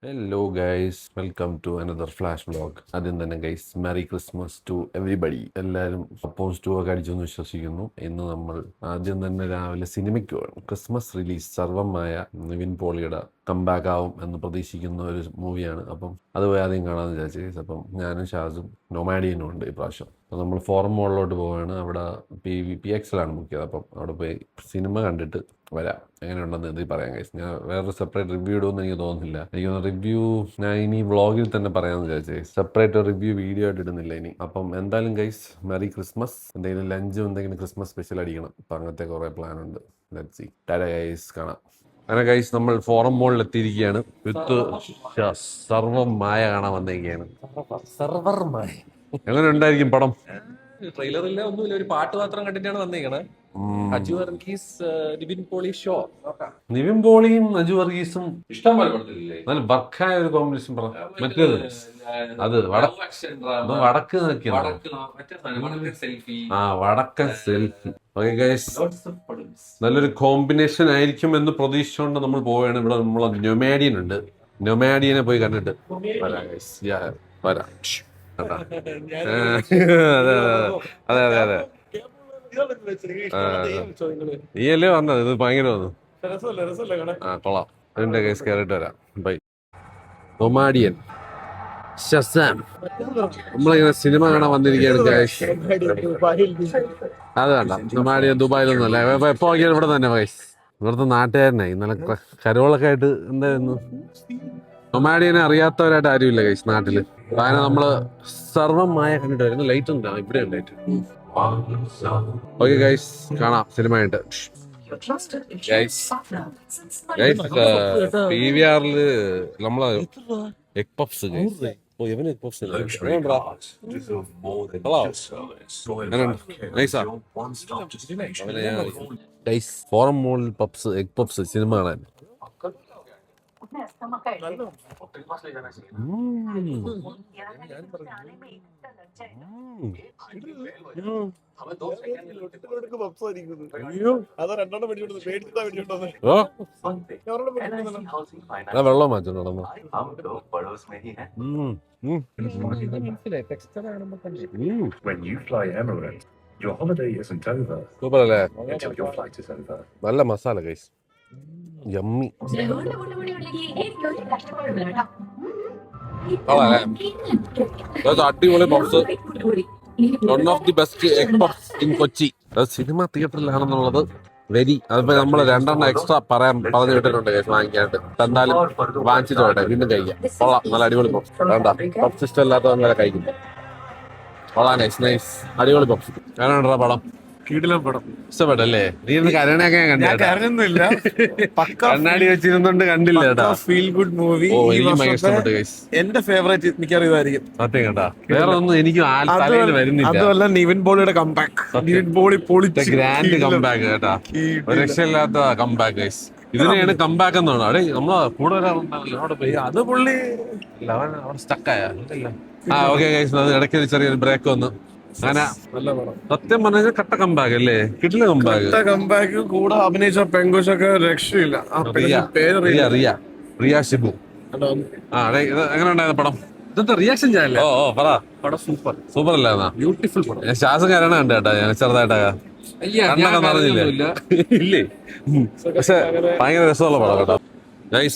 Hello guys, welcome to another flash vlog. ആദ്യം തന്നെ guys, merry Christmas to everybody. എല്ലാവരും suppose to ഒക്കെ അടിച്ചെന്ന് വിശ്വസിക്കുന്നു. ഇന്ന് നമ്മൾ ആദ്യം തന്നെ രാവിലെ സിനിമയ്ക്ക് പോകണം. ക്രിസ്മസ് റിലീസ് സർവമായ നിവിൻ പോളിയുടെ കംബാക്ക് ആവും എന്ന് പ്രതീക്ഷിക്കുന്ന ഒരു മൂവിയാണ്. അപ്പം അത് പോയി ആദ്യം കാണാമെന്ന് വിചാരിച്ചു ഗൈസ്. അപ്പം ഞാനും ഷാസും നൊമാഡിയനും ഉണ്ട് ഈ പ്രാവശ്യം. അപ്പം നമ്മൾ ഫോറം മോളിലോട്ട് പോവുകയാണ്. അവിടെ PXലാണ് ബുക്ക് ചെയ്തത്. അപ്പം അവിടെ പോയി സിനിമ കണ്ടിട്ട് വരാം. എങ്ങനെയുണ്ടെന്ന് ഇത് പറയാം ഗൈസ്. ഞാൻ വേറൊരു സെപ്പറേറ്റ് റിവ്യൂ ഇടുമെന്ന് എനിക്ക് തോന്നുന്നില്ല. എനിക്ക് റിവ്യൂ ഞാൻ ഇനി വ്ളോഗിൽ തന്നെ പറയാമെന്ന് വിചാരിച്ചു. സെപ്പറേറ്റ് റിവ്യൂ വീഡിയോ ആയിട്ട് ഇടുന്നില്ല ഇനി. അപ്പം എന്തായാലും ഗൈസ്, മെറി ക്രിസ്മസ്. എന്തെങ്കിലും ലഞ്ചും എന്തെങ്കിലും ക്രിസ്മസ് സ്പെഷ്യൽ അടിക്കണം. അപ്പം അങ്ങനത്തെ കുറേ പ്ലാൻ ഉണ്ട്. Let's see. ടാറ്റ ഗൈസ്, കാണാം. അങ്ങനെ ഗൈസ്, നമ്മൾ ഫോറം മോളിൽ എത്തിയിരിക്കുകയാണ്. വിത്ത് സർവം മായ കാണാൻ വന്നിരിക്കുകയാണ്. സർവർ മായ എങ്ങനെ ഉണ്ടായിരിക്കും പടം? ട്രെയിലറില്ല, ഒന്നുമില്ല, ഒരു പാട്ട് മാത്രം കണ്ടിട്ടാണ് വന്നേക്കണേ. അജു വർഗീസ്, നിവിൻ പോളി ഷോ. നിവിൻ പോളിയും അജു വർഗീസും ഇഷ്ടം പോലെ പടത്തില്ലേ? നല്ല വർക്കായ ഒരു കോമ്പിനേഷൻ പറ. മറ്റേത് അത് വടക്ക് സെൽഫി. വടക്കൻ സെൽഫി. ഓക്കെ ഗൈസ്, നല്ലൊരു കോമ്പിനേഷൻ ആയിരിക്കും എന്ന് പ്രതീക്ഷിച്ചുകൊണ്ട് നമ്മൾ പോവുകയാണ്. ഇവിടെ നമ്മൾ നൊമാഡിയൻ ഉണ്ട്. നൊമാഡിയനെ പോയി കണ്ടിട്ട് വരാം ഗൈസ്. വരാം. അതെ അതെ അതെ നീ അല്ലേ വന്നത്? ഇത് ഭയങ്കര വന്നു. കൊള്ളാം. അതിന്റെ കേസ് കയറിയിട്ട് വരാം. ബൈ. നൊമാഡിയൻ, ഷസാം. നമ്മളിങ്ങനെ സിനിമ കാണാൻ വന്നിരിക്കുകയാണ് ഗൈസ്. അത് വേണ്ട, നൊമാഡിയൻ ദുബായിലൊന്നും അല്ല. എപ്പോ നോക്കിയാലും ഇവിടെ തന്നെ ഗൈസ്. ഇവിടുത്തെ നാട്ടുകാരനെ ഇന്നലെ കരോളൊക്കെ ആയിട്ട് എന്തായിരുന്നു. നൊമാഡിയനെ അറിയാത്തവരായിട്ട് ആരുമില്ല ഗൈസ് നാട്ടില്. കാരണം നമ്മള് സർവം മായ കണ്ടിട്ട് വരുന്നു. ലൈറ്റ് ഉണ്ടോ? ഇവിടെ ലൈറ്റ്. ഓക്കെ ഗൈസ്, കാണാം സിനിമ ആയിട്ട്. PVR നമ്മളെ എഗ് പഫ്സ് ഗൈസ്. ഓ, ഇവന് എഗ് പഫ്സ് ഗൈസ്. ഫോറം മോളിൽ പപ്സ്, എഗ് പഫ്സ് സിനിമ കാണാൻ. വെള്ളം മാറ്റണം. സൂപ്പർ അല്ലേ? നല്ല മസാല ഗൈസ്. യമ്മി. അടിപൊളി puffs. One of the best egg puffs in Kochi. Cinema തിയേറ്ററിലാണെന്നുള്ളത് അതിപ്പോ നമ്മള് 2 എക്സ്ട്രാ പറഞ്ഞു വിട്ടിട്ടുണ്ട് കേസ് വാങ്ങിക്കാണ്ട്. എന്തായാലും വാങ്ങിച്ചിട്ട് വേട്ടെ, വീണ്ടും കഴിക്കാം. കൊള്ളാം, നല്ല അടിപൊളി പപ്സ്. വേണ്ട, പപ്സ് ഇഷ്ടമില്ലാത്തവരെ കഴിക്കും. കൊള്ളാം നൈസ് നൈസ്, അടിപൊളി പപ്സ്. ഞാനുണ്ടാ പടം പടം ഇഷ്ടപ്പെട്ടല്ലേ? നീ ഇന്ന് കരുണയൊക്കെ കരഞ്ഞൊന്നുമില്ല. കണ്ണാടി വെച്ചിരുന്നോണ്ട് കണ്ടില്ല കേട്ടാ. Feel good movie. ഇഷ്ടപ്പെട്ടു ഗൈസ്. എന്റെ ഫേവറേറ്റ് മിക്കറിയതായിരിക്കും. സത്യം കേട്ടാ. വേറെ ഒന്നും എനിക്ക് തലയിൽ വരുന്നില്ല. അതുമല്ല നിവിൻ പോളിയുടെ comeback. Nivin Pauly grand comeback കേട്ടാ. ഒരു രക്ഷയില്ലാത്ത കംബാക്ക് ഗൈസ്. ഇതിനെയാണ് കംബാക്ക് എന്നാണ്. അവിടെ നമ്മളെ കൂടെ ഒരാളുണ്ടാവില്ല. അത് പുള്ളി അവിടെ സ്റ്റക്കായ. ഓക്കെ ഗൈസ്, അത് ഇടയ്ക്ക് ചെറിയൊരു ബ്രേക്ക് വന്നു. അങ്ങനെ സത്യം പറഞ്ഞാൽ കട്ട കംബാക്ക് അല്ലേ? കിട്ടില്ല കംബാക്ക്. കൂടെ അഭിനയിച്ച പെങ്കുഷൊക്കെ രക്ഷയില്ല. റിയ ഷിബു. എങ്ങനെ ഉണ്ടായിരുന്നു പടം? ഇന്നത്തെ റിയാക്ഷൻ ചാനല്ലേ? ഓ പറ. പടം സൂപ്പർ. സൂപ്പർ അല്ലായിരുന്നാ? ബ്യൂട്ടിഫുൾ പടം. ഞാൻ ശ്വാസം കയറണ കണ്ട കേട്ടാ. ഞാൻ ചെറുതായിട്ടാ കണ്ണൊക്കെ നിറഞ്ഞില്ലേ? ഇല്ലേ? പക്ഷെ ഭയങ്കര രസമുള്ള പടം കേട്ടോ.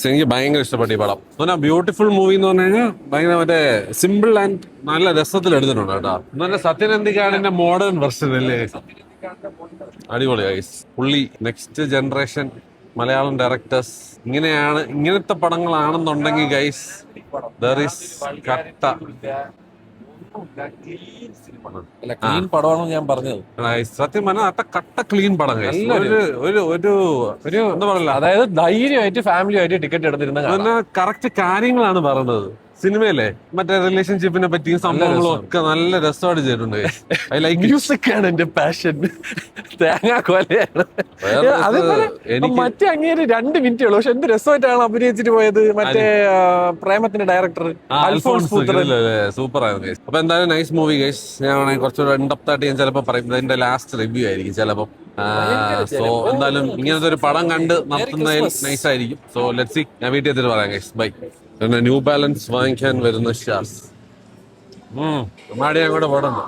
എനിക്ക് ഭയങ്കര ഇഷ്ടപ്പെട്ടു ഈ പടം. പറഞ്ഞാൽ ബ്യൂട്ടിഫുൾ മൂവി എന്ന് പറഞ്ഞു കഴിഞ്ഞാൽ ഭയങ്കര മറ്റേ സിമ്പിൾ ആൻഡ് നല്ല രസത്തിൽ എടുത്തിട്ടുണ്ട് കേട്ടോ. എന്ന് സത്യനന്ദിക്കാടിന്റെ മോഡേൺ വെർഷൻ അല്ലേ? അടിപൊളി ഗൈസ്. പുള്ളി നെക്സ്റ്റ് ജനറേഷൻ മലയാളം ഡയറക്ടേഴ്സ് ഇങ്ങനത്തെ പടങ്ങളാണെന്നുണ്ടെങ്കിൽ ഗൈസ് ദർ ഈസ് കട്ട ക്ലീൻ പടമാണെന്ന് ഞാൻ പറഞ്ഞത്. സത്യം പറഞ്ഞാൽ അത്ര കട്ട ക്ലീൻ പടം. ഒരു എന്താ പറയല, അതായത് ധൈര്യമായിട്ട് ഫാമിലിയായിട്ട് ടിക്കറ്റ് എടുത്തിരുന്ന കറക്റ്റ് കാര്യങ്ങളാണ് പറയുന്നത്. സിനിമയിലെ മറ്റേ റിലേഷൻഷിപ്പിനെ പറ്റിയും സംഭവങ്ങളും ഒക്കെ നല്ല രസമായിട്ട് ചെയ്തിട്ടുണ്ട്. ഐ ലൈക്ക് മ്യൂസിക് ആണ് എന്റെ പാഷൻ. തേങ്ങാ കൊലയാണ്. മറ്റേ അങ്ങേര് 2 മിനിറ്റേ ഉള്ളൂ, പക്ഷെ എന്ത് രസമായിട്ടാണ് അഭിനയിച്ചിട്ട് പോയത്. മറ്റേ പ്രേമത്തിന്റെ ഡയറക്ടർ സൂപ്പർ ആയിരുന്നു. അപ്പൊ എന്തായാലും നൈസ് മൂവി ഗൈസ്. ഞാൻ കുറച്ചുകൂടെ ഇൻഡെപ്തായിട്ട് ഞാൻ ചിലപ്പോ പറയും. ഇതിന്റെ ലാസ്റ്റ് റിവ്യൂ ആയിരിക്കും ചിലപ്പോ. സോ എന്തായാലും ഇങ്ങനത്തെ ഒരു പടം കണ്ട് നടത്തുന്നതിൽ നൈസ് ആയിരിക്കും. So let's see. ഞാൻ വീട്ടിൽ എത്തിയിട്ട് പറയാം ഗൈസ്. ബൈ. പിന്നെ ന്യൂ ബാലൻസ് വാങ്ങിക്കാൻ വരുന്ന ഷാസ്. മാടി അങ്ങോട്ട് പോടണ്ട.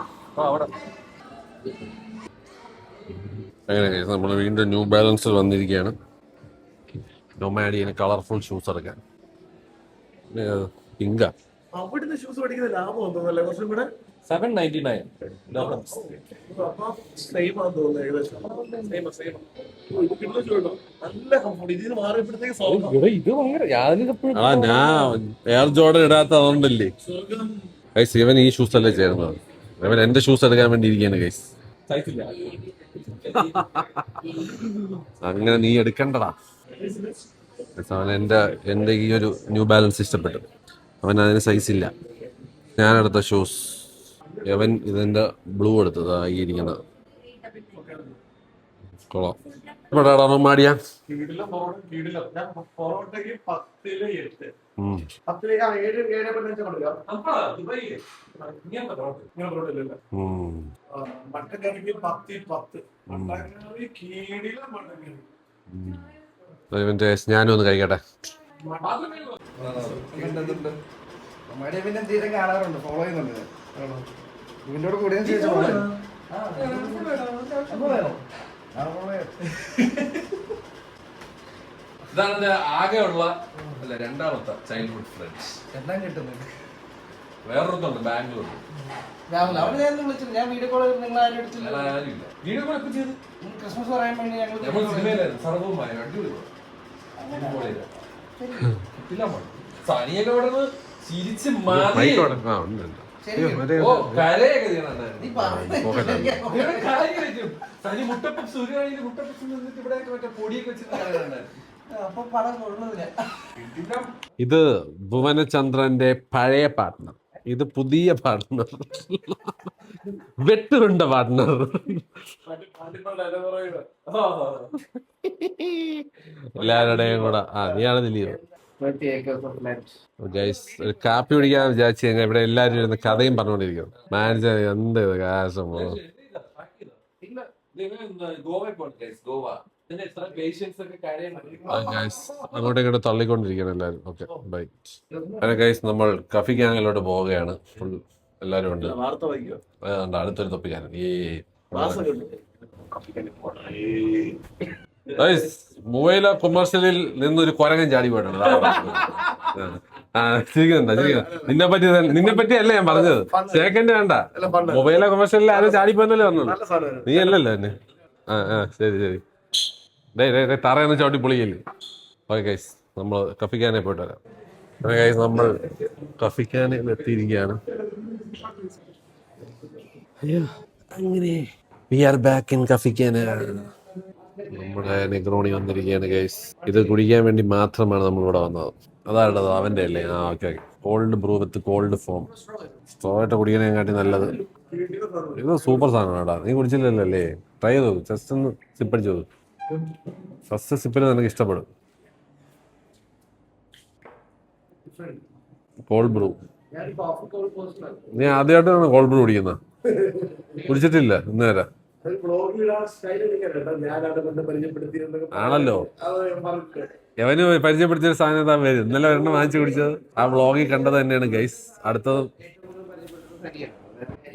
അങ്ങനെ നമ്മൾ വീണ്ടും ന്യൂ ബാലൻസിൽ വന്നിരിക്കുകയാണ്. നൊമാഡിന് കളർഫുൾ ഷൂസ് എടുക്കാൻ. പിങ്കാ അവിടുന്ന് ഷൂസ് പഠിക്കുന്ന ലാഭം തോന്നുന്നല്ലേ കുറച്ചും കൂടെ $799. സെയിം ആണെന്ന് തോന്നുന്നു ഏകദേശം. നല്ല കംഫോർട്ട്. ഇതിന് മാറിയപ്പോഴത്തേക്ക് ഇത് ഭയങ്കര യാതൊരു ഞാൻ എയർ ജോർഡൻ ഇടാത്ത അതുകൊണ്ടല്ലേ ഗൈസ്. ഇവൻ ഈ ഷൂസ് അല്ലേ ചേരുന്നത്. ഇവൻ എന്റെ ഷൂസ് എടുക്കാൻ വേണ്ടി ഇരിക്കുകയാണ് ഗൈസ്. സൈസില്ല. അങ്ങനെ നീ എടുക്കണ്ടടാ. അവൻ എന്റെ ഈ ഒരു ന്യൂ ബാലൻസ് ഇഷ്ടപ്പെട്ടു. അവൻ അതിന് സൈസ് ഇല്ല. ഞാനെടുത്ത ഷൂസ് അവൻ ഇതിന്റെ ബ്ലൂ എടുത്തത് ഈ ഇരിക്കുന്നത് കൊള്ളാം. ഇവിടെ മാടിയാ പൊറോട്ടയ്ക്ക് 10-8. മട്ടൻ കറിക്ക് 10-10. മട്ടൻ കറി കീടില മട്ടൻ കറി. ഇവന്റെ ഞാനും ഒന്ന് കഴിക്കട്ടെ. കാണാറുണ്ട്, ഫോളോ ചെയ്യുന്നുണ്ട്. ഇതിന്റെ കൂടെ കൂടിയ ശേഷം ഇതാണ് എന്റെ ആകെയുള്ള രണ്ടാമത്തെ ചൈൽഡ്ഹുഡ് ഫ്രണ്ട്സ്. എല്ലാം കിട്ടുന്നുണ്ട്. വേറൊരുത്തുണ്ട് ബാംഗ്ലൂർ. അവിടെ ഞാൻ വിളിച്ചില്ല, ഞാൻ വീഡിയോ കോൾ നിങ്ങൾ ആരും എടുത്തില്ല. ക്രിസ്മസ് പറയാൻ വേണ്ടി ഞങ്ങൾ ഇത് ഭുവനചന്ദ്രന്റെ പഴയ പാർട്ട്ണർ, ഇത് പുതിയ പാർട്ട്ണർ, വെട്ടുണ്ട പാർട്ട്ണർ. എല്ലാവരുടെയും കൂടെ നീയാണ് ദിലീപ്. ഗൈസ് ഒരു കാപ്പി കുടിക്കാൻ വിചാരിച്ചു കഴിഞ്ഞാൽ ഇവിടെ എല്ലാവരും ഇരുന്ന് കഥയും പറഞ്ഞുകൊണ്ടിരിക്കും. മാനേജർ എന്ത് കാശം അങ്ങോട്ടും ഇങ്ങോട്ടും തള്ളിക്കൊണ്ടിരിക്കണം എല്ലാവരും. Okay bye. അങ്ങനെ ഗൈസ് നമ്മൾ കഫി ഗ്യാങ്ങിലോട്ട് പോവുകയാണ്. ഫുൾ എല്ലാവരും ഉണ്ട്. അടുത്തൊരു തൊപ്പിക്കാരൻ. മൊബൈല കൊമേഴ്സ്യലിൽ നിന്നൊരു കുരങ്ങൻ ചാടി പോയിട്ടുണ്ട്. നിന്നെ പറ്റി അല്ല ഞാൻ പറഞ്ഞത്. സെക്കൻഡ് വേണ്ട, മൊബൈല കൊമേഴ്സ്യലിൽ ആരും ചാടിപ്പോന്നല്ലേ പറഞ്ഞത്. നീ അല്ലല്ലോ എന്നെ. ശരി ശരി. തറയെന്ന് ചവിട്ടി പൊളിയല്ലേ. ഓക്കെ ഗൈസ് നമ്മൾ കഫിക്കാനെ പോയിട്ട് വരാം. ഗൈസ് നമ്മൾ കഫിക്കാനിൽ എത്തിയിരിക്കുകയാണ്. അങ്ങനെ വി ആർ ബാക്ക് ഇൻ കഫിക്കാന. നമ്മുടെ നെഗ്രോണി വന്നിരിക്കുകയാണ് ഗൈസ്. ഇത് കുടിക്കാൻ വേണ്ടി മാത്രമാണ് നമ്മളിവിടെ വന്നത്. അതാണത് അവന്റെ അല്ലേ? Okay. Cold brew with cold foam. സ്ട്രോയിട്ട് കുടിക്കാനേക്കാട്ടി നല്ലത്. ഇത് സൂപ്പർ സാധനം കേട്ടാ. നീ കുടിച്ചില്ലല്ലോ അല്ലേ? ട്രൈ ചെയ്തു, ജസ്റ്റ് ഒന്ന് സിപ്പടിച്ചു. ഫസ്റ്റ് സിപ്പിൽ നിനക്ക് ഇഷ്ടപ്പെടും. Called Bru. നീ ആദ്യമായിട്ടാണ് കോൾഡ് ബ്രൂ കുടിക്കുന്നത്? കുടിച്ചിട്ടില്ല ഇന്ന് വരെ? ആണല്ലോ. എവന് പരിചയപ്പെടുത്തിയ സാധനം താൻ വരും. ഇന്നലെ ഒരെണ്ണം വാങ്ങിച്ചു കുടിച്ചത് ആ വ്ളോഗിൽ കണ്ടത് തന്നെയാണ് ഗൈസ്. അടുത്തത്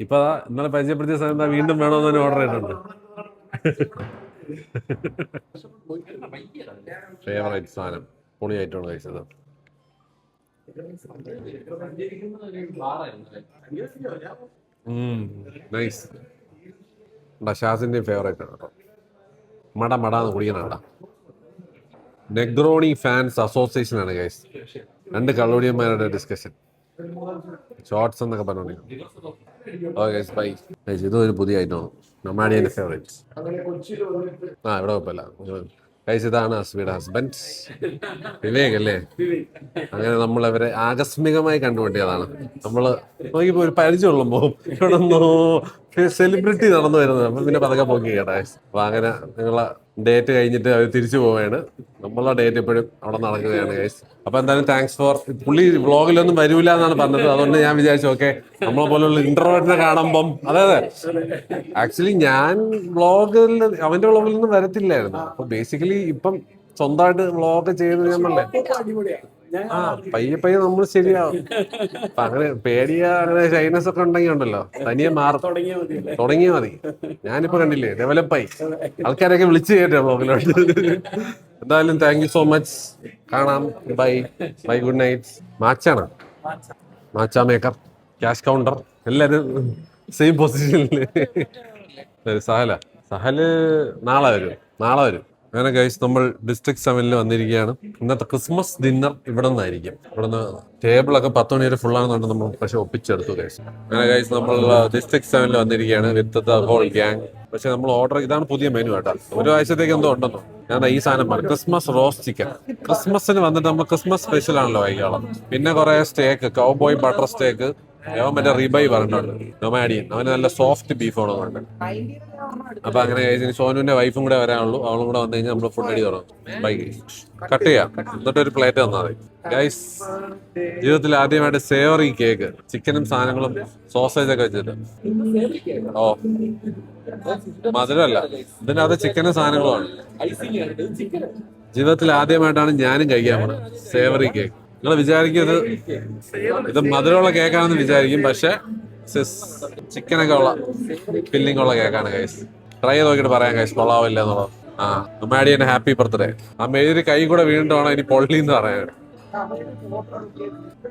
ഇപ്പൊ ഇന്നലെ പരിചയപ്പെടുത്തിയ സാധനം താൻ വീണ്ടും വേണമെന്ന് തന്നെ ഓർഡർ ചെയ്തിട്ടുണ്ട്. ഫേവറേറ്റ് സാധനം പൊളിയായിട്ടാണ് കഴിച്ചത്. നൈസ്. ഷാസിന്റെ ഫേവറേറ്റ് ആണ് കേട്ടോ. മടാന്ന് കുടിക്കണ നെഗ്രോണി ഫാൻസ് അസോസിയേഷൻ ആണ് ഗൈസ്. രണ്ട് കള്ളോടിയന്മാരുടെ ഡിസ്കഷൻ, ഷോർട്സ് എന്നൊക്കെ പറഞ്ഞോണ്ടിരിക്കും. Okay bye. ഇതൊരു പുതിയ ഐറ്റമാണ്. നൊമാഡിയന്റെ ഫേവറേറ്റ്. ഇവിടെ കുഴപ്പമില്ല ഗൈസ്. ഇതാണ് അസ്മിയുടെ ഹസ്ബൻഡ് വിവേക് അല്ലേ? അങ്ങനെ നമ്മൾ അവരെ ആകസ്മികമായി കണ്ടുപിട്ടിയതാണ്. നമ്മള് നോക്കിപ്പോ ഒരു പരിചയമുള്ളപ്പോ ഇവിടെ സെലിബ്രിറ്റി നടന്നു വരുന്നത്. അപ്പൊ പിന്നെ പതുക്കെ പോക്കി കേട്ടാ. അപ്പൊ അങ്ങനെ നിങ്ങളെ ഡേറ്റ് കഴിഞ്ഞിട്ട് അവർ തിരിച്ചു പോവുകയാണ്. നമ്മളെ ഡേറ്റ് എപ്പോഴും അവിടെ നടക്കുകയാണ് ഗൈസ്. അപ്പൊ എന്തായാലും താങ്ക്സ് ഫോർ. പുള്ളി വ്ളോഗിലൊന്നും വരൂല എന്നാണ് പറഞ്ഞത്. അതുകൊണ്ട് ഞാൻ വിചാരിച്ചു ഓക്കെ നമ്മളെ പോലുള്ള ഇന്റർവെറ്റിനെ കാണുമ്പം അതെ ആക്ച്വലി ഞാൻ അവന്റെ വ്ളോഗിലൊന്നും വരത്തില്ലായിരുന്നു. അപ്പൊ ബേസിക്കലി ഇപ്പം സ്വന്തമായിട്ട് വ്ളോഗ് ചെയ്ത് ഞാൻ ആ പയ്യെ പയ്യെ നമ്മൾ ശരിയാവും. അപ്പൊ അങ്ങനെ പേടിയാ അങ്ങനെ ഷൈനസ് ഒക്കെ ഉണ്ടെങ്കിൽ ഉണ്ടല്ലോ തനിയെ മാറും. തുടങ്ങിയാൽ മതി. ഞാനിപ്പോ കണ്ടില്ലേ ഡെവലപ്പായി. ആൾക്കാരൊക്കെ വിളിച്ചു കയറ്റാ ബ്ലോഗിലോട്ട്. എന്തായാലും താങ്ക് യു സോ മച്ച്. കാണാം. Bye bye, good night. മാച്ചാണ്, മാച്ചാ മേക്കർ, ക്യാഷ് കൗണ്ടർ എല്ലാരും സെയിം പൊസിഷനില്. സഹല് നാളെ വരും. അങ്ങനെ ഗൈസ് നമ്മൾ ഡിസ്ട്രിക്ട് 7 വന്നിരിക്കുകയാണ്. ഇന്നത്തെ ക്രിസ്മസ് ഡിന്നർ ഇവിടെ നിന്നായിരിക്കും. ഇവിടുന്ന് ടേബിളൊക്കെ 10 മണി വരെ ഫുൾ ആണെന്നുണ്ട് നമ്മൾ പക്ഷെ ഒപ്പിച്ചെടുത്തു ഗൈസ്. അങ്ങനെ ഗൈസ് നമ്മൾ ഡിസ്ട്രിക്ട് 7 വന്നിരിക്കുകയാണ് വിത്ത് ദ ഹോൾ ഗ്യാങ്. പക്ഷെ നമ്മൾ ഓർഡർ ഇതാണ് പുതിയ മെനു കേട്ടോ. ഒരു ആഴ്ചത്തേക്ക് എന്തോ ഉണ്ടെന്നോ. ഞാൻ ഈ സാധനം പറഞ്ഞു, ക്രിസ്മസ് റോസ്റ്റ് ചിക്കൻ. ക്രിസ്മസിന് വന്നിട്ട് നമ്മൾ ക്രിസ്മസ് സ്പെഷ്യൽ ആണല്ലോ വൈകാളം. പിന്നെ കുറെ സ്റ്റേക്ക്, കൗബോയ് ബട്ടർ സ്റ്റേക്ക്. അവൻ മറ്റേ റിബൈ പറഞ്ഞിട്ടുണ്ട്, നൊമാഡിയൻ. അവന് നല്ല സോഫ്റ്റ് ബീഫ് ആണ്. അപ്പൊ അങ്ങനെ സോനുവിന്റെ വൈഫും കൂടെ വരാനുള്ളൂ. അവളും കൂടെ വന്നു കഴിഞ്ഞാൽ നമ്മൾ ഫുഡ് അടി തുടങ്ങും. ബൈ ഗൈസ്, കട്ട് ചെയ്യാം. എന്നിട്ട് ഒരു പ്ലേറ്റ് തന്നാൽ മതി ഗൈസ്. ജീവിതത്തിൽ ആദ്യമായിട്ട് സേവറി കേക്ക്, ചിക്കനും സാധനങ്ങളും സോസേജ് ഒക്കെ വെച്ചിട്ട്. ഓ മധുരമല്ല, ഇതിനകത്ത് ചിക്കനും സാധനങ്ങളുമാണ്. ജീവിതത്തിൽ ആദ്യമായിട്ടാണ് ഞാനും കഴിക്കാൻ പോണത് സേവറി കേക്ക്. നിങ്ങൾ വിചാരിക്കും ഇത് മധുരമുള്ള കേക്കാണെന്ന് വിചാരിക്കും, പക്ഷെ ചിക്കനൊക്കെ ഉള്ള ഫില്ലിംഗ് ഉള്ള കേക്കാണ് ഗൈസ്. ട്രൈ ചെയ്ത് നോക്കിയിട്ട് പറയാം ഗൈസ് കൊള്ളാവില്ല എന്നുള്ളത്. ആ നൊമാഡിയൻ ഹാപ്പി ബർത്ത്ഡേ. ആ മേരി കൈ കൂടെ വീണ്ടുമാണ് ഇനി പൊള്ളിന്ന് പറയാൻ.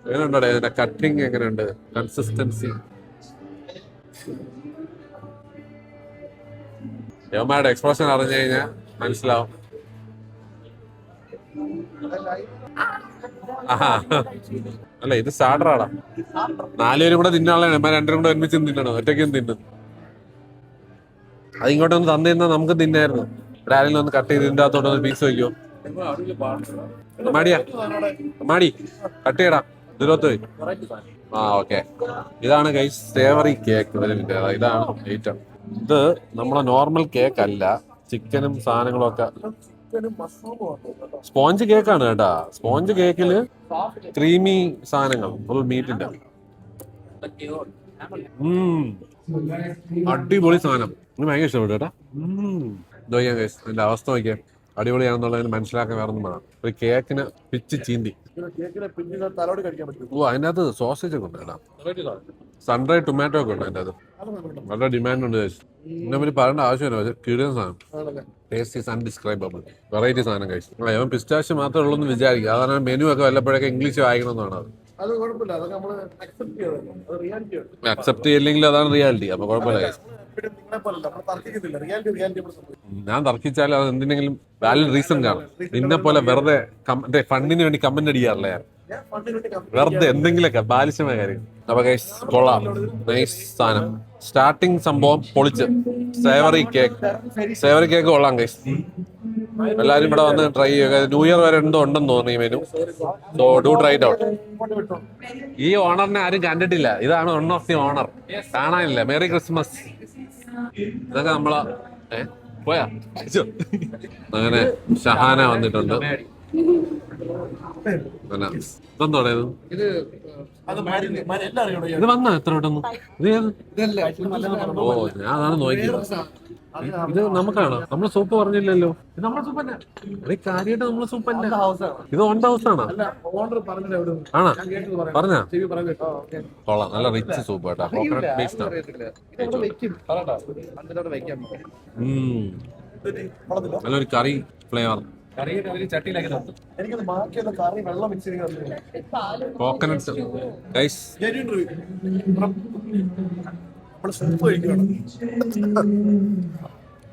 എങ്ങനെയുണ്ടോ ഇതിന്റെ കട്ടിങ്, എങ്ങനെയുണ്ട് കൺസിസ്റ്റൻസി? യോമാരുടെ എക്സ്പ്രഷൻ അറിഞ്ഞു കഴിഞ്ഞാൽ മനസ്സിലാവും. അല്ല ഇത് സ്റ്റാർട്ടറാടാ. 4 പേരും കൂടെ തിന്നാളാണ്. 2 പേരും കൂടെ ഒരുമിച്ച് തിന്നണം, ഒറ്റയ്ക്കും തിന്നും. അത് ഇങ്ങോട്ടൊന്ന് തന്നു തന്നാൽ നമുക്ക് തിന്നായിരുന്നു. ഇവിടെ ആരെങ്കിലും ഒന്ന് കട്ട് ചെയ്ത് ഇതിന്റെ അകത്തോട്ടൊന്ന് പീസ് വയ്ക്കുമോ? മാടി കട്ട് ചെയ്യടാ, ഇതിലോത്ത് പോയി. ആ ഓക്കെ. ഇതാണ് ഗൈസ് സേവറി കേക്ക്. ഇതാണ് ഐറ്റം. ഇത് നമ്മളെ നോർമൽ കേക്ക് അല്ല, ചിക്കനും സാധനങ്ങളും ഒക്കെ. സ്പോഞ്ച് കേക്കാണ് കേട്ടാ. സ്പോഞ്ച് കേക്കില് ക്രീമി സാധനങ്ങൾ, ഫുൾ മീറ്റിന്റെ. അടിപൊളി സാധനം. ഭയങ്കര ഇഷ്ടപ്പെട്ടു കേട്ടാ. നോക്കിയാ ഗൈസ് അതിന്റെ അവസ്ഥ നോക്കിയാൽ അടിപൊളിയാണെന്നുള്ളതിന് മനസ്സിലാക്കാൻ വേറെ ഒന്നും വേണം. ഒരു കേക്കിന് പിച്ച് ചീന്തി. ഓ അതിനകത്ത് സോസേജ് ഒക്കെ ഉണ്ട് കേട്ടാ. സൺഡ്രൈഡ് ടൊമാറ്റോ ഒക്കെ ഉണ്ട് അതിൻ്റെ അത്. വളരെ ഡിമാൻഡ് ഉണ്ട് ഗൈസ്. ഇതിനെ പറ്റി പറയേണ്ട ആവശ്യമില്ല. കിടിലൻ സാധനം, ടേസ്റ്റ് ഈസ് അൺഡിസ്ക്രൈബിൾ. വെറൈറ്റി സാധനം കഴിച്ചു. അവൻ പിസ്റ്റാച്ച് മാത്രമേ ഉള്ളൂ എന്ന് വിചാരിക്കും. അതാണ് മെനു ഒക്കെ വല്ലപ്പോഴൊക്കെ ഇംഗ്ലീഷ് വായിക്കണമെന്നാണ് അത്. അക്സെപ്റ്റ് ചെയ്യില്ലെങ്കിൽ അതാണ് റിയാലിറ്റി. അപ്പൊ കുഴപ്പമില്ല ഗൈസ്. ഞാൻ തർക്കിച്ചാൽ അത് എന്തിനെങ്കിലും വാലിഡ് റീസൺ കാണും. നിന്നെ പോലെ വെറുതെ ഫണ്ടിന് വേണ്ടി കമന്റ് അടിക്കാറില്ല ഞാൻ. വെറുതെ എന്തെങ്കിലുമൊക്കെ ബാലിശമായ കാര്യം. അപ്പൊ ഗൈസ് കൊള്ളാം, നൈസ് സാധനം. സ്റ്റാർട്ടിങ് സംഭവം പൊളിച്ച്. സേവറി കേക്ക് കൊള്ളാം ഗൈസ്. എല്ലാരും ഇവിടെ വന്ന് ട്രൈ ചെയ്യുക. ന്യൂ ഇയർ വരെ എന്തോ ഉണ്ടെന്ന് തോന്നുന്നു ഈ menu. So do try it out. ഈ ഓണറിനെ ആരും കണ്ടിട്ടില്ല. ഇതാണ് വൺ ഓഫ് ദി ഓണർ. കാണാനില്ല. Merry Christmas. ഇതൊക്കെ നമ്മളെ പോയാ. അങ്ങനെ ഷഹാന വന്നിട്ടുണ്ട്. ഇതെന്തോടെ ഇത് വന്നാ എത്ര പെട്ടെന്ന്? ഓ ഞാൻ അതാണ് നോക്കിയത്. ഇത് നമുക്കാണോ? നമ്മള് സൂപ്പ് പറഞ്ഞില്ലല്ലോ. ഇത് നമ്മളെ സൂപ്പ് തന്നെ. കാര്യമായിട്ട് നമ്മളെ സൂപ്പ് തന്നെ. ഇത് ഓൺ ഹൗസ് ആണോ? ആണോ? പറഞ്ഞാ കൊള്ളാം. നല്ല റിച്ച് സൂപ്പ് കേട്ടോ. കോക്കനട്ട് ബേസ്ഡ് ആണ്. നല്ലൊരു കറി ഫ്ലേവർ. Coconut guys.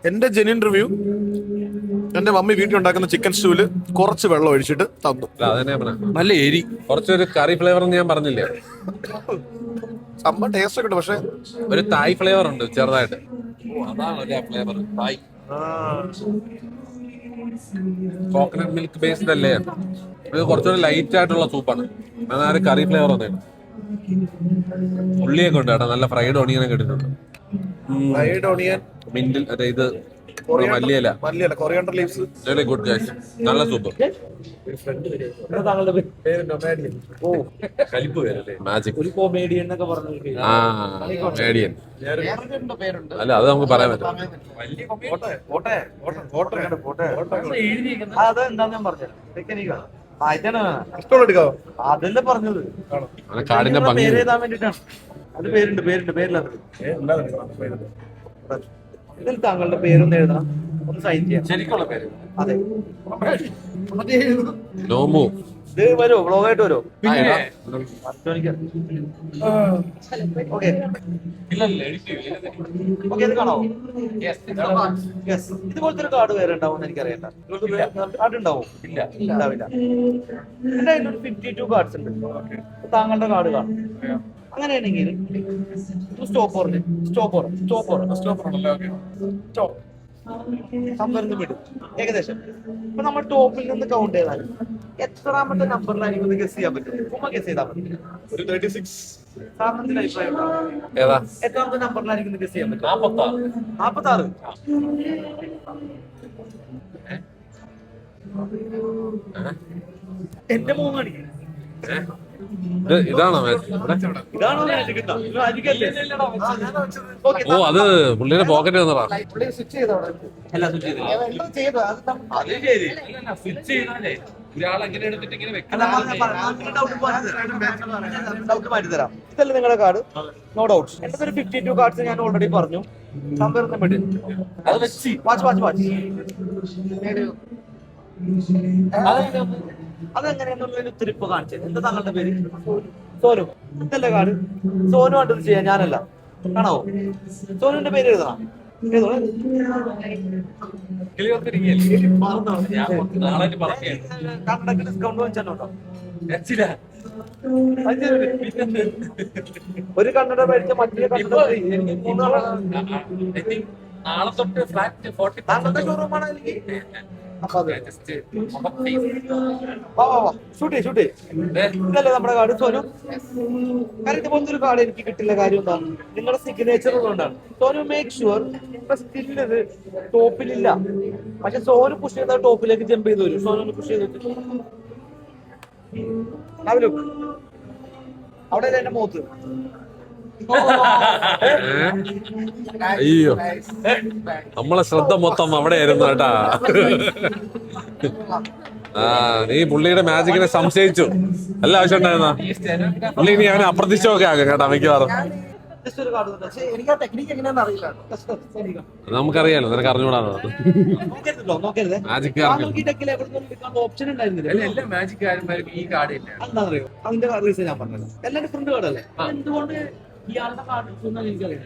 എന്റെ ജെന്യൂൻ റിവ്യൂ, എന്റെ മമ്മി വീട്ടിൽ ഉണ്ടാക്കുന്ന ചിക്കൻ സ്റ്റൂവില് കുറച്ച് വെള്ളം ഒഴിച്ചിട്ട് തന്നു. നല്ല എരി, കുറച്ചൊരു കറി ഫ്ലേവർ എന്ന് ഞാൻ പറഞ്ഞില്ലേ. സംഭവം ടേസ്റ്റ് ഒക്കെ ഉണ്ട്, പക്ഷെ ഒരു തായ് ഫ്ലേവർ ഉണ്ട് ചെറുതായിട്ട്. അതാണ് ഫ്ലേവർ തായ്. കോക്കനട്ട് മിൽക്ക് ബേസ്ഡ് അല്ലേ. ഇത് കുറച്ചുകൂടി ലൈറ്റ് ആയിട്ടുള്ള സൂപ്പാണ്. അതൊരു കറി ഫ്ലേവർ ഒന്നാണ്. ഉള്ളിയൊക്കെ ഉണ്ട് കേട്ടോ. നല്ല ഫ്രൈഡ് ഓണിയനൊക്കെ ഇട്ടിട്ടുണ്ട്. ഫ്രൈഡ് ഓണിയൻ, മിന്റിൽ അതെ ഇത് മല്ലിയില, coriander leaves. Very good guys. നല്ല സൂപ്പ്. മാജിക്. ആ കോമേഡിയൻ അല്ല, അത് നമുക്ക് പറയാൻ പറ്റും. ഇഷ്ടമുള്ള എടുക്കാവോ? അതല്ലേ പറഞ്ഞത്. കാടിന്റെ ഭംഗി പേര് എഴുതാൻ വേണ്ടിട്ടാണ്. അത് പേരില്ലാത്തത്. ഇതിൽ താങ്കളുടെ പേരൊന്ന് എഴുതണം, ഒന്ന് സൈൻ ചെയ്യാം. ശരിക്കുള്ള പേര്? അതെ. നോമു ഇത് വരുമോ? വ്ളോഗായിട്ട് വരുമോ? ഓക്കെ, ഇത് കാണാവോ? ഇതുപോലത്തെ ഒരു കാർഡ് വേറെ ഉണ്ടാവും എനിക്കറിയണ്ട. കാർഡ് ഉണ്ടാവും? ഇല്ല, ഉണ്ടാവില്ല. എന്റെ കയ്യിൽ 52 കാർഡ്സ് ഉണ്ട്. താങ്കളുടെ കാർഡ് കാണും. അങ്ങനെയാണെങ്കിൽ സംഭരണം വിടും ഏകദേശം. ഇപ്പൊ നമ്മൾ ടോപ്പിൽ നിന്ന് കൗണ്ട് ചെയ്താൽ എത്രാമത്തെ നമ്പറിലായിരിക്കും ഗസ് ചെയ്യാൻ പറ്റും? ചുമ്മാ ഗസ് ചെയ്താൽ മതി. ഒരു 36. സാറിന്റെ അഭിപ്രായം ഏതാ? എത്രാമത്തെ നമ്പറിലായിരിക്കും ഗസ് ചെയ്യാൻ പറ്റും? 46. എന്റെ 3 മണി. ഇതാണോ ഇതാണോ? ഓ, അത് പുള്ളിയുടെ പോക്കറ്റ് വന്നതാ. ഇതല്ലേ നിങ്ങളുടെ കാർഡ്? No doubt. എന്റെ ഒരു 52 കാർഡ്സ് ഞാൻ ഓൾറെഡി പറഞ്ഞു. സംഭരണം വേണ്ടി അതെങ്ങനെയാണെന്നുള്ളതിന് ഉത്തരിപ്പ് കാണിച്ചത്. എന്താ താങ്കളുടെ പേര്? സോനു. ഇതല്ലേ കാർഡ്? സോനു ആയിട്ട് ചെയ്യാൻ ഞാനല്ല. കാണാവോ? സോനുവിന്റെ പേര് എഴുതണം. ഡിസ്കൗണ്ട് വെച്ചോ? ഒരു കണ്ണട മേടിച്ച മറ്റേ കണ്ണട നാളെ തൊട്ട് ഫ്ലാറ്റ് 40 താങ്കളുടെ ഷോറൂമാണ്. ഇതല്ലേ നമ്മുടെ കാർഡ് സോനു? കാരണം ഇതുപോലത്തെ ഒരു കാർഡ് എനിക്ക് കിട്ടില്ല. കാര്യം എന്താണ്? നിങ്ങളുടെ സിഗ്നേച്ചർ ഉള്ളതുകൊണ്ടാണ്. സോനു മേക്ക് ഷുവർ ഇപ്പൊ സ്റ്റിൽ ഇത് ടോപ്പിലില്ല. പക്ഷെ സോനു പുഷ് ചെയ്താൽ ടോപ്പിലേക്ക് ജമ്പ് ചെയ്ത് വരും. സോനു പുഷ് ചെയ്തിട്ട് അവിടെ എന്റെ മുഖത്ത് അയ്യോ, നമ്മളെ ശ്രദ്ധ മൊത്തം അവിടെ ആയിരുന്നു കേട്ടാ. നീ പുള്ളിയുടെ മാജിക്കിനെ സംശയിച്ചു. അല്ല ആവശ്യം ഉണ്ടായിരുന്ന പുള്ളി ഇനി അവനെ അപ്രത്യക്ഷമൊക്കെ ആകും കേട്ടാ മിക്കവാറും. നമുക്കറിയാലോ, നിനക്ക് അറിഞ്ഞൂടാന്ന്. മാജിക് ഓപ്ഷൻ ഉണ്ടായിരുന്നില്ല. എല്ലാ മാജിക്കാരന്മാരും ഈ കാർഡ് ഇല്ല. എന്താണെന്നറിയോ? അതിന്റെ റീസൺ ഞാൻ പറഞ്ഞത്. എല്ലാം ഡിഫറെന്റ് കാർഡല്ലേ. എന്തുകൊണ്ട് ഇയാളുടെ കാർഡ് എടുത്തെന്നാണ് എനിക്കറിയാം.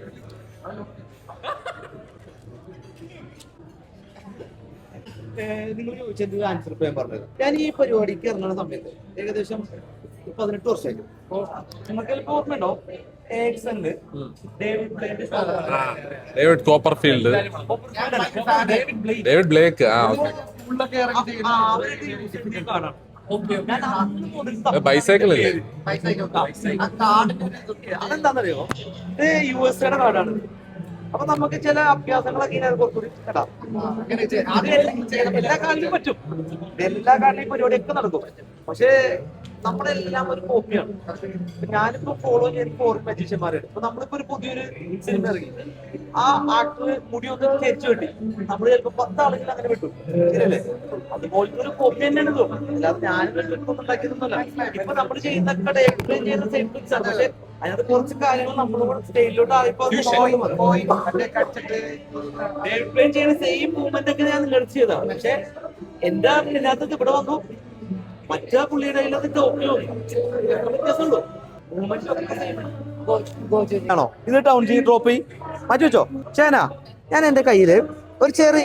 നിങ്ങൾ ചോദിച്ചത് ആൻസർ ഇപ്പൊ ഞാൻ പറഞ്ഞത്. ഞാൻ ഈ പരിപാടിക്ക് ഇറങ്ങുന്ന സമയത്ത് ഏകദേശം 18 വർഷമായിട്ട്. അപ്പൊ നിങ്ങൾക്ക് ചിലപ്പോൾ ഓർമ്മയുണ്ടോ? David Copperfield, David Blake. Bicycle അല്ലേ? അതെന്താണെന്നറിയോ? ഇത് USA കാർഡാണ്. അപ്പൊ നമുക്ക് ചില അഭ്യാസങ്ങളൊക്കെ കുറച്ചുകൂടി കേട്ടാ. എല്ലാ കാർഡിലും പറ്റും, എല്ലാ കാർഡിലും പരിപാടിയൊക്കെ നടക്കും. പക്ഷേ നമ്മളെല്ലാം ഒരു കോപ്പിയാണ്. ഞാനിപ്പോ ഫോളോ ചെയ്യുന്ന 4 മജീഷ്യന്മാരാണ്. ഇപ്പൊ നമ്മളിപ്പോ ഒരു പുതിയൊരു സിനിമ ഇറങ്ങി, ആ ആക്ടർ മുടി ഒന്ന് തേച്ചു വെട്ടി നമ്മൾ ചിലപ്പോ 10 ആളുകൾ അങ്ങനെ വിട്ടു. ശരിയല്ലേ? അതുപോലത്തെ ഒരു കോപ്പി തന്നെയാണ് ഇത്. അല്ലാതെ ഞാനൊന്നും ഉണ്ടാക്കിയതൊന്നുമല്ല. ഇപ്പൊ നമ്മൾ ചെയ്യുന്നൊക്കെ എക്സ്പ്ലെയിൻ ചെയ്യുന്ന സെയിം ട്രിക്സ് ആണ്. പക്ഷെ അതിനകത്ത് കുറച്ച് കാര്യങ്ങൾ നമ്മളോട് സ്റ്റേജിലോട്ട് എക്സ്പ്ലെയിൻ ചെയ്യുന്ന സെയിം മൂവ്മെന്റ് ഒക്കെ ഞാൻ നിങ്ങൾക്ക് ചെയ്തതാണ്. പക്ഷെ എന്റെ ഇതിനകത്ത് ഇവിടെ വന്നു മറ്റേ പുള്ളിയുടെ വ്യത്യാസമുള്ളൂ. ആണോ ഇത്? ടൗൺ ജി ഡ്രോപ്പ് ചെയ് മാറ്റി വെച്ചോ. ചേന, ഞാൻ എന്റെ കയ്യില് ഒരു ചെറിയ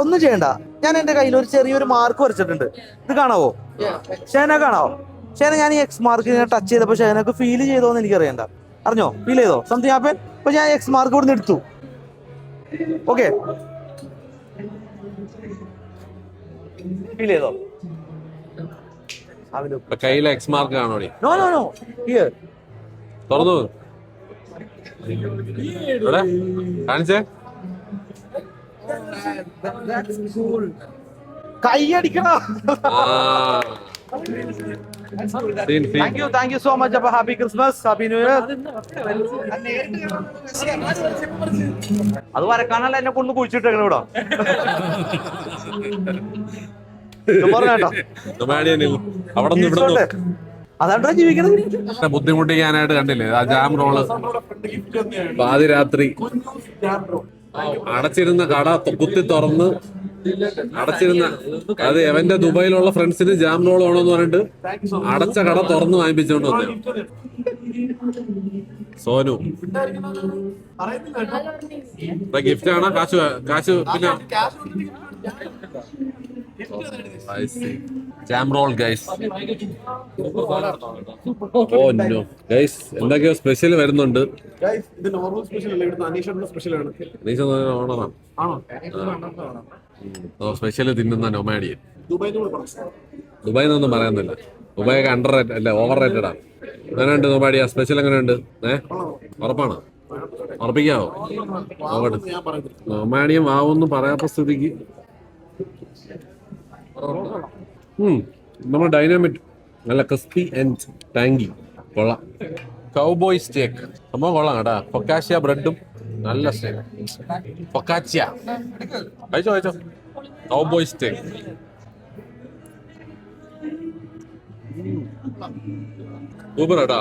ഒന്നും ചെയ്യണ്ട. ഞാൻ എന്റെ കയ്യിൽ ഒരു ചെറിയൊരു മാർക്ക് വരച്ചിട്ടുണ്ട്. ഇത് കാണാവോ? ഷേന കാണാവോ? ഷേന, ഞാൻ ഈ എക്സ് മാർക്ക് ടച്ച് ചെയ്തപ്പോ ഷേനക്ക് ഫീൽ ചെയ്തോന്ന് എനിക്ക് അറിയണ്ട. അറിഞ്ഞോ? ഫീൽ ചെയ്തോ? Something happen. അപ്പൊ ഞാൻ എക്സ് മാർക്ക് ഇവിടെ നിന്ന് എടുത്തു. ഓക്കെ, ഫീൽ ചെയ്തോ? കയ്യിലെ എക്സ് മാർക്ക് കാണോടി? No no no, here. തുറന്നു കാണിച്ചേ. കൈയടിക്കണ. Thank you so much. അപ്പൊ happy Christmas, happy new year. അത് വരക്കാനല്ല എന്നെ കൊണ്ട് കുഴിച്ചിട്ടേക്കണ ഇവിടെ. പറഞ്ഞാട്ടോ നൊമാഡിയനിൽ അവിടെ നിന്ന് ഇവിടെ അതാണ്ടോ ജീവിക്കണത്. ബുദ്ധിമുട്ടിക്കാനായിട്ട് കണ്ടില്ലേ ആ ജാം റോള് പാതിരാത്രി അടച്ചിരുന്ന കട കുത്തി തുറന്ന് അടച്ചിരുന്ന അത് എവന്റെ ദുബായിലുള്ള ഫ്രണ്ട്സിന് ജാം റോൾ വേണമെന്ന് പറഞ്ഞിട്ട് അടച്ച കട തുറന്ന് വാങ്ങിപ്പിച്ചോണ്ട് വന്നു സോനു. ഗിഫ്റ്റ് ആണോ കാശ് കാശ് പിന്നെ jam roll guys. Oh no guys എന്തൊക്കെയോ സ്പെഷ്യൽ വരുന്നുണ്ട്. ഇത് നോർമൽ സ്പെഷ്യൽ അല്ല, ഇവിടുത്തെ അനീഷയുടെ സ്പെഷ്യൽ ആണ്. ഓണറാണ് സ്പെഷ്യൽ തിന്നുന്ന നൊമാഡിയൻ. ദുബായിൽ നിന്നൊന്നും പറയാന്നില്ല. ദുബായൊക്കെ അണ്ടർ റേറ്റ് അല്ല ഓവർ റേറ്റഡ് ആണ്. എങ്ങനെയുണ്ട് നൊമാഡിയ സ്പെഷ്യൽ എങ്ങനെയുണ്ട്? ഉറപ്പാണ്? ഉറപ്പിക്കാവോ? നോക്കട്ടെ. നൊമാഡിയൻ വാവൊന്നും പറയാത്ത സ്ഥിതിക്ക് നമ്മുടെ ഡൈനാമിക് നല്ല ക്രിസ്പി ആൻഡ് ടാങ്കി കൊള്ളാം. കൗബോയ് സ്റ്റേക്ക് സംഭവം കൊള്ളാം കേട്ടാ. ഫൊക്കാഷ്യ ബ്രെഡും നല്ല സ്റ്റേക്ക്. ഫൊക്കാച്യ കഴിച്ചോ കഴിച്ചോ. കൗബോയ് സ്റ്റേക്ക് സൂപ്പർ കേട്ടാ.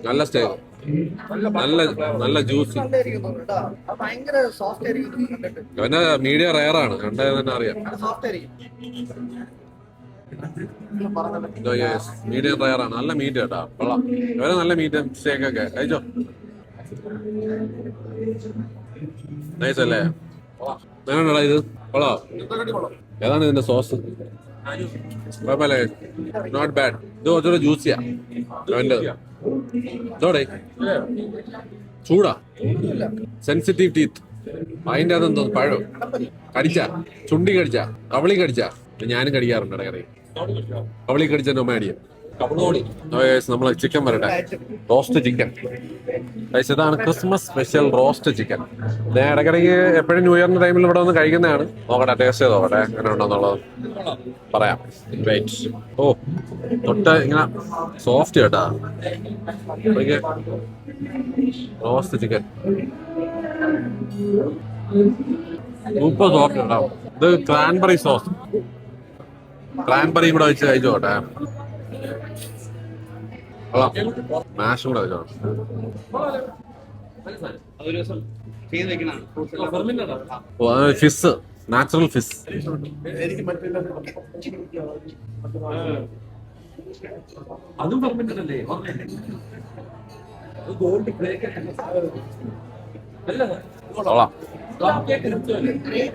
നല്ല സ്റ്റേക്ക്, നല്ല നല്ല ജ്യൂസി. അവന്റെ മീഡിയം റയർ ആണ്, കണ്ടത് തന്നെ അറിയാം. മീഡിയം റയർ ആണ്, നല്ല മീറ്റ് കേട്ടാ. കൊള്ളാം. ഇവരെ നല്ല മീറ്റ് സ്റ്റേക്ക് ഒക്കെ കഴിച്ചോ. നൈസ് അല്ലേ? എങ്ങനെയാടാ ഇത്? കൊള്ളാം. ഏതാണ് ഇതിന്റെ സോസ്? കുഴപ്പമില്ല, നോട്ട് ബാഡ്. ഇത് കുറച്ചുകൂടെ ജ്യൂസിയാ അവന്റെ. ഇതോടെ ചൂടാ, സെൻസിറ്റീവ് ടീത്ത്. അതിന്റെ അതെന്തോ പഴം കടിച്ച, ചുണ്ടി കടിച്ച, കവളി കടിച്ച. ഞാനും കടിക്കാറുണ്ട് ഇടയ്ക്കിടെ. കവളി കടിച്ച നൊമാഡിയൻ. നമ്മള് ചിക്കൻ വരട്ടെ. Roast chicken. ഇതാണ് ക്രിസ്മസ് സ്പെഷ്യൽ റോസ്റ്റ് ചിക്കൻ. ഞാൻ ഇടയ്ക്കിടയ്ക്ക് എപ്പോഴും ന്യൂ ഇയറിന്റെ ടൈമിൽ ഇവിടെ വന്ന് കഴിക്കുന്നതാണ്. നോക്കട്ടെ, ടേസ്റ്റ് ചെയ്ത് നോക്കട്ടെ എങ്ങനെ ഉണ്ടോന്നുള്ളത് പറയാം. വെയിറ്റ്. ഓ തൊട്ട് ഇങ്ങനെ സോഫ്റ്റ് കേട്ടാ. റോസ്റ്റ് ചിക്കൻ സൂപ്പർ സോഫ്റ്റ് കേട്ടോ. ഇത് ക്രാൻബെറി സോസ്, ക്രാൻബെറി കൂടെ വെച്ച് കഴിച്ചോട്ടെ. മാഷും കൂടെ വെച്ചോ. Fizz, natural Fizz. അതും പെർമിറ്റഡ് അല്ലേ? ഗോൾഡ്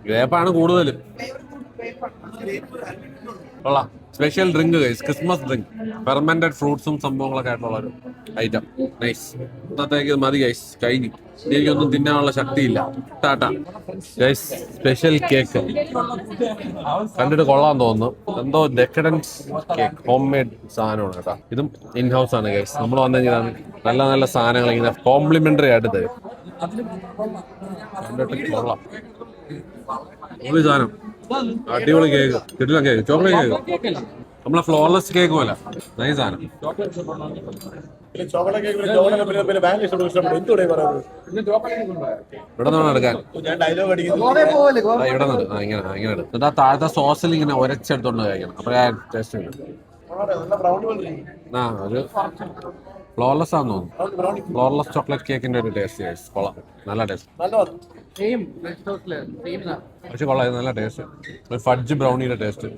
ഗ്രേപ്പാണ് കൂടുതലും. കൊള്ളാം. Special drink guys, Christmas drink. Fermented ഫ്രൂട്ട്സും സംഭവങ്ങളൊക്കെ ആയിട്ടുള്ള ഒരു ഐറ്റം. നൈസ്. ഇന്നത്തേക്ക് മതി ഗൈസ്, കഴിഞ്ഞു. എനിക്കൊന്നും തിന്നാനുള്ള ശക്തിയില്ല. ടാറ്റ ഗൈസ്. സ്പെഷ്യൽ കേക്ക് കണ്ടിട്ട് കൊള്ളാൻ തോന്നുന്നു. എന്തോ ഡെക്കഡൻസ് കേക്ക്, ഹോം മെയ്ഡ് സാധനമാണ് കേട്ടോ. ഇതും ഇൻ ഹൗസ് ആണ് ഗൈസ്. നമ്മൾ വന്നു കഴിഞ്ഞാൽ നല്ല നല്ല സാധനങ്ങൾ ഇങ്ങനെ കോംപ്ലിമെന്ററി ആയിട്ട് തരും. കണ്ടിട്ട് കൊള്ളാം. ഒരു സാധനം അടിപൊളി കേക്ക്, കിട്ടില്ല കേക്ക്, ചോക്ലേറ്റ് കേക്ക്. നമ്മളെ ഫ്ലോർലെസ് കേക്ക് പോലെ നൈസ് സാധനം. ഇവിടെ നിന്നാണ് എടുക്കാൻ. ഇവിടെ നിന്ന് ഇങ്ങനെ ഇങ്ങനെ എടുക്കും. എന്നിട്ട് ആ താഴത്തെ സോസിൽ ഇങ്ങനെ ഒരച്ചെടുത്തോണ്ട് കഴിക്കണം. അപ്പൊ ടേസ്റ്റ് ഉണ്ട്. ആ ഒരു ഫ്ലോർലെസ് ആണെന്ന് തോന്നുന്നു. ഫ്ലോർലെസ് ചോക്ലേറ്റ് കേക്കിന്റെ ഒരു ടേസ്റ്റ്. കൊള്ളാം, നല്ല ടേസ്റ്റ്. പക്ഷെ കൊള്ളാം, നല്ല ടേസ്റ്റ്. ഒരു ഫഡ്ജ് ബ്രൗണിയുടെ ടേസ്റ്റ്.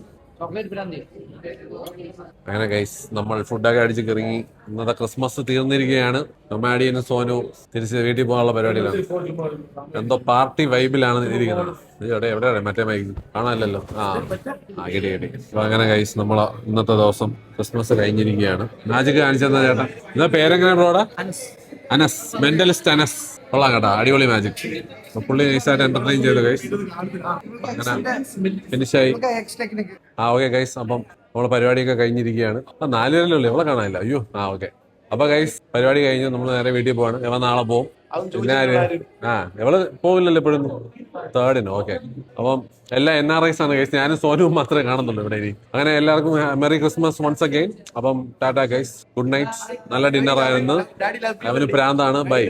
അങ്ങനെ ഗൈസ്, നമ്മൾ ഫുഡൊക്കെ അടിച്ച് കിറങ്ങി. ഇന്നത്തെ ക്രിസ്മസ് തീർന്നിരിക്കുകയാണ്. നൊമാഡിയനും സോനു തിരിച്ച് വീട്ടിൽ പോകാനുള്ള പരിപാടിയിലാണ്. എന്തോ പാർട്ടി വൈബിലാണ് ഇരിക്കുന്നത്. എവിടെയാണ് മറ്റേ മൈക്ക് കാണാനില്ലല്ലോ. കിട്ടി കിട്ടി. അപ്പൊ അങ്ങനെ ഗൈസ്, നമ്മളെ ഇന്നത്തെ ദിവസം ക്രിസ്മസ് കഴിഞ്ഞിരിക്കുകയാണ്. മാജിക് കാണിച്ചെന്നാ ചേട്ടാ. ഇതാ പേരെങ്ങനെ ബ്രോടാ? അനസ്, മെന്റലിസ്റ്റ് അനസ്. കൊള്ളാം കേട്ടാ, അടിപൊളി മാജിക്. പുള്ളി നൈസായിട്ട് എന്റർടൈൻ ചെയ്തു ഗൈസ്. അങ്ങനെ ഫിനിഷായി. ഓക്കെ ഗൈസ്, അപ്പം നമ്മളെ പരിപാടിയൊക്കെ കഴിഞ്ഞിരിക്കുകയാണ്. 4 പേരല്ലേ ഇവളെ കാണാനില്ല. അയ്യോ ഓക്കെ. അപ്പൊ ഗൈസ്, പരിപാടി കഴിഞ്ഞ് നമ്മൾ നേരെ വീട്ടിൽ പോവാണ്. ഇവ നാളെ പോകും. പിന്നെ ഇവള് പോവില്ലല്ലോ എപ്പോഴും. 3rd okay. അപ്പം എല്ലാ NRIs ആണ് ഗൈസ്. ഞാനും സോനുവും മാത്രമേ കാണുന്നുള്ളൂ ഇവിടെ. ഇനി അങ്ങനെ എല്ലാവർക്കും മെറി ക്രിസ്മസ് വൺസ് അഗൈൻ. അപ്പം ടാറ്റ ഗൈസ്, ഗുഡ് നൈറ്റ്. നല്ല ഡിന്നർ ആയിരുന്നു. അവന് പ്രാന്താണ്. ബൈ.